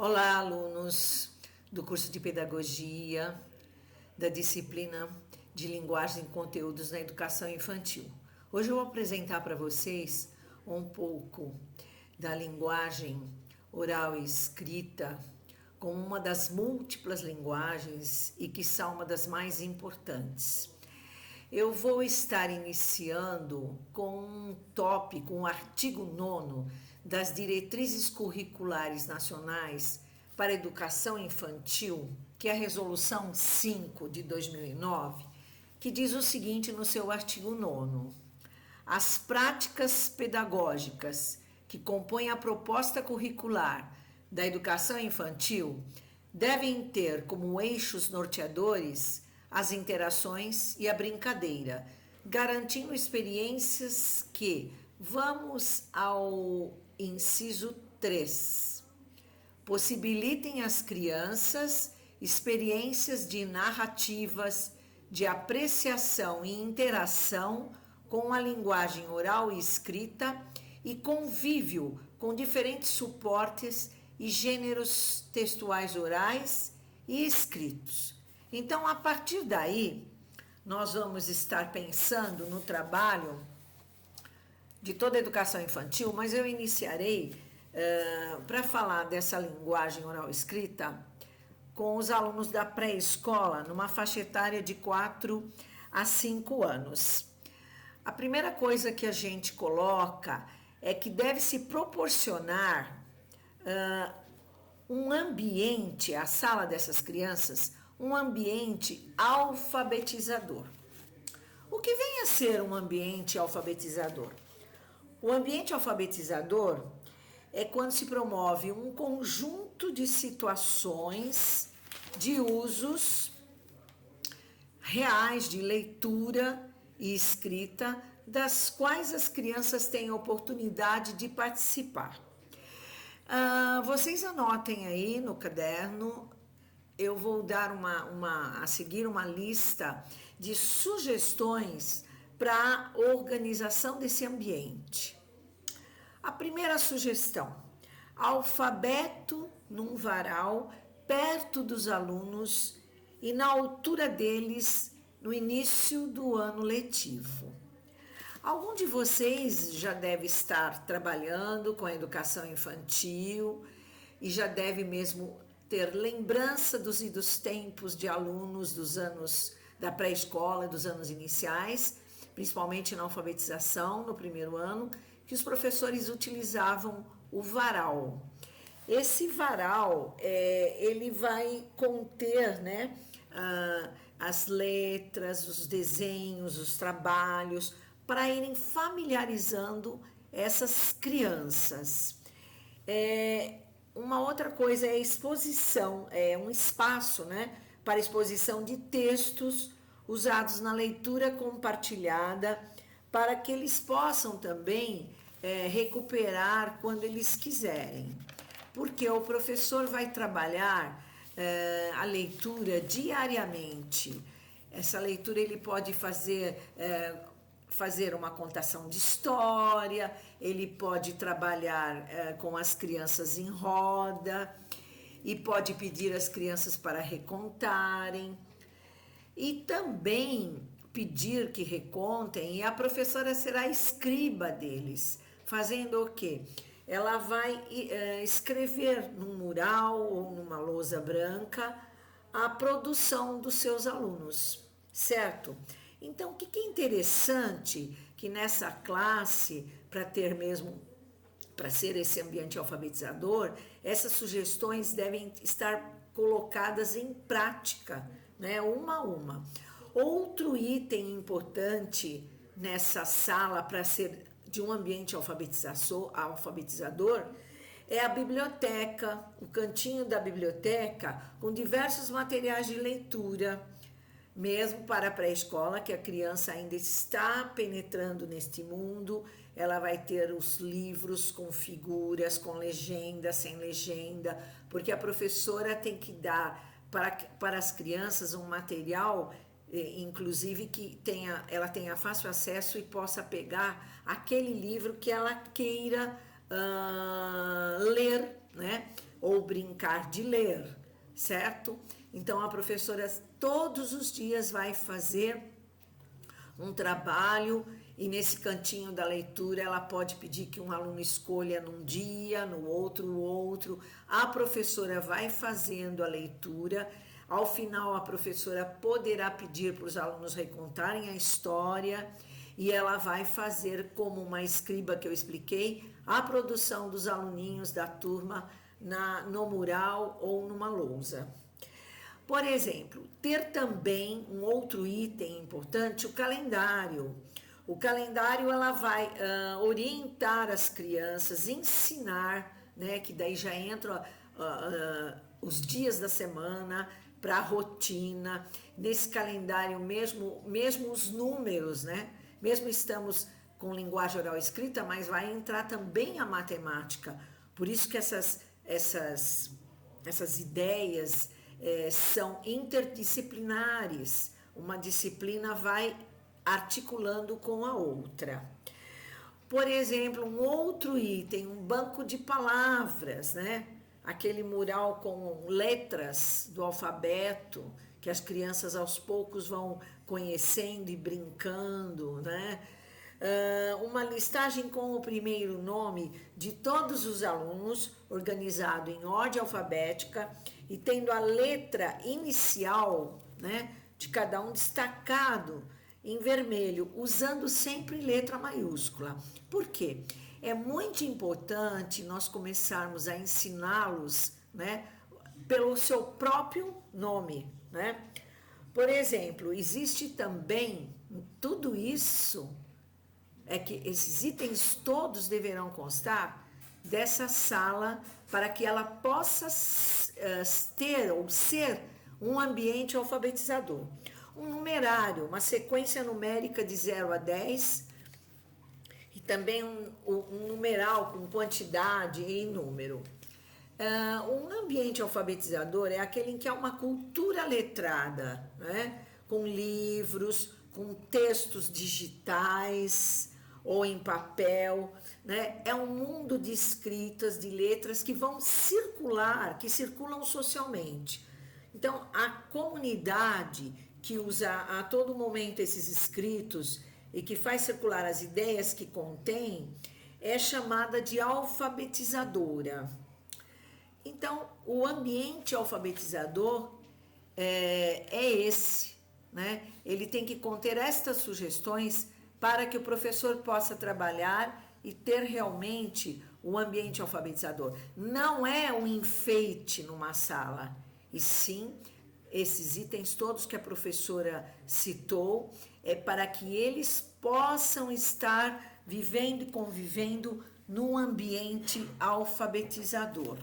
Olá, alunos do curso de Pedagogia, da disciplina de Linguagem e Conteúdos na Educação Infantil. Hoje eu vou apresentar para vocês um pouco da linguagem oral e escrita como uma das múltiplas linguagens e que são uma das mais importantes. Eu vou estar iniciando com um tópico, um artigo 9º das Diretrizes Curriculares Nacionais para a Educação Infantil, que é a Resolução 5 de 2009, que diz o seguinte no seu artigo 9º: as práticas pedagógicas que compõem a proposta curricular da educação infantil devem ter como eixos norteadores as interações e a brincadeira, garantindo experiências que, vamos ao inciso 3, possibilitem às crianças experiências de narrativas, de apreciação e interação com a linguagem oral e escrita e convívio com diferentes suportes e gêneros textuais orais e escritos. Então, a partir daí, nós vamos estar pensando no trabalho de toda a educação infantil, mas eu iniciarei para falar dessa linguagem oral escrita com os alunos da pré-escola, numa faixa etária de 4 a 5 anos. A primeira coisa que a gente coloca é que deve se proporcionar um ambiente, a sala dessas crianças, um ambiente alfabetizador. O que vem a ser um ambiente alfabetizador? O ambiente alfabetizador é quando se promove um conjunto de situações, de usos reais de leitura e escrita, das quais as crianças têm oportunidade de participar. Vocês anotem aí no caderno. Eu vou dar a seguir uma lista de sugestões para a organização desse ambiente. A primeira sugestão: alfabeto num varal perto dos alunos e na altura deles no início do ano letivo. Algum de vocês já deve estar trabalhando com a educação infantil e já deve mesmo ter lembrança dos tempos de alunos dos anos da pré-escola, dos anos iniciais, principalmente na alfabetização, no primeiro ano, que os professores utilizavam o varal. Esse varal, ele vai conter, as letras, os desenhos, os trabalhos, para irem familiarizando essas crianças. Uma outra coisa é a exposição, é um espaço, para exposição de textos usados na leitura compartilhada, para que eles possam também recuperar quando eles quiserem. Porque o professor vai trabalhar a leitura diariamente. Essa leitura ele pode fazer uma contação de história, ele pode trabalhar com as crianças em roda e pode pedir às crianças para recontarem e também pedir que recontem, e a professora será escriba deles, fazendo o quê? Ela vai escrever num mural ou numa lousa branca a produção dos seus alunos, certo? Então, o que é interessante que nessa classe, para ser esse ambiente alfabetizador, essas sugestões devem estar colocadas em prática, uma a uma. Outro item importante nessa sala para ser de um ambiente alfabetizador é a biblioteca, o cantinho da biblioteca com diversos materiais de leitura, mesmo para a pré-escola, que a criança ainda está penetrando neste mundo. Ela vai ter os livros com figuras, com legenda, sem legenda, porque a professora tem que dar para as crianças um material, inclusive que ela tenha fácil acesso e possa pegar aquele livro que ela queira ler, ou brincar de ler, certo? Então a professora todos os dias vai fazer um trabalho e nesse cantinho da leitura ela pode pedir que um aluno escolha num dia, no outro, o outro. A professora vai fazendo a leitura. Ao final, a professora poderá pedir para os alunos recontarem a história e ela vai fazer, como uma escriba que eu expliquei, a produção dos aluninhos da turma no mural ou numa lousa. Por exemplo, ter também um outro item importante, o calendário. O calendário ela vai orientar as crianças, ensinar, né, que daí já entram os dias da semana para a rotina. Nesse calendário mesmo os números, né? Mesmo estamos com linguagem oral escrita, mas vai entrar também a matemática. Por isso que essas ideias são interdisciplinares. Uma disciplina vai articulando com a outra. Por exemplo, um outro item, um banco de palavras, né? Aquele mural com letras do alfabeto que as crianças aos poucos vão conhecendo e brincando, né? Uma listagem com o primeiro nome de todos os alunos, organizado em ordem alfabética e tendo a letra inicial, né, de cada um destacado em vermelho, usando sempre letra maiúscula. Por quê? É muito importante nós começarmos a ensiná-los, né, pelo seu próprio nome, né? Por exemplo, existe também tudo isso, é que esses itens todos deverão constar dessa sala para que ela possa ter ou ser um ambiente alfabetizador. Um numerário, uma sequência numérica de 0 a 10 e também um numeral com quantidade e número. Um ambiente alfabetizador é aquele em que há uma cultura letrada, né? Com livros, com textos digitais ou em papel, né? É um mundo de escritas, de letras que vão circular, que circulam socialmente. Então, a comunidade que usa a todo momento esses escritos e que faz circular as ideias que contém é chamada de alfabetizadora. Então, o ambiente alfabetizador é esse, né? Ele tem que conter estas sugestões para que o professor possa trabalhar e ter realmente um ambiente alfabetizador. Não é um enfeite numa sala, e sim esses itens todos que a professora citou, é para que eles possam estar vivendo e convivendo num ambiente alfabetizador.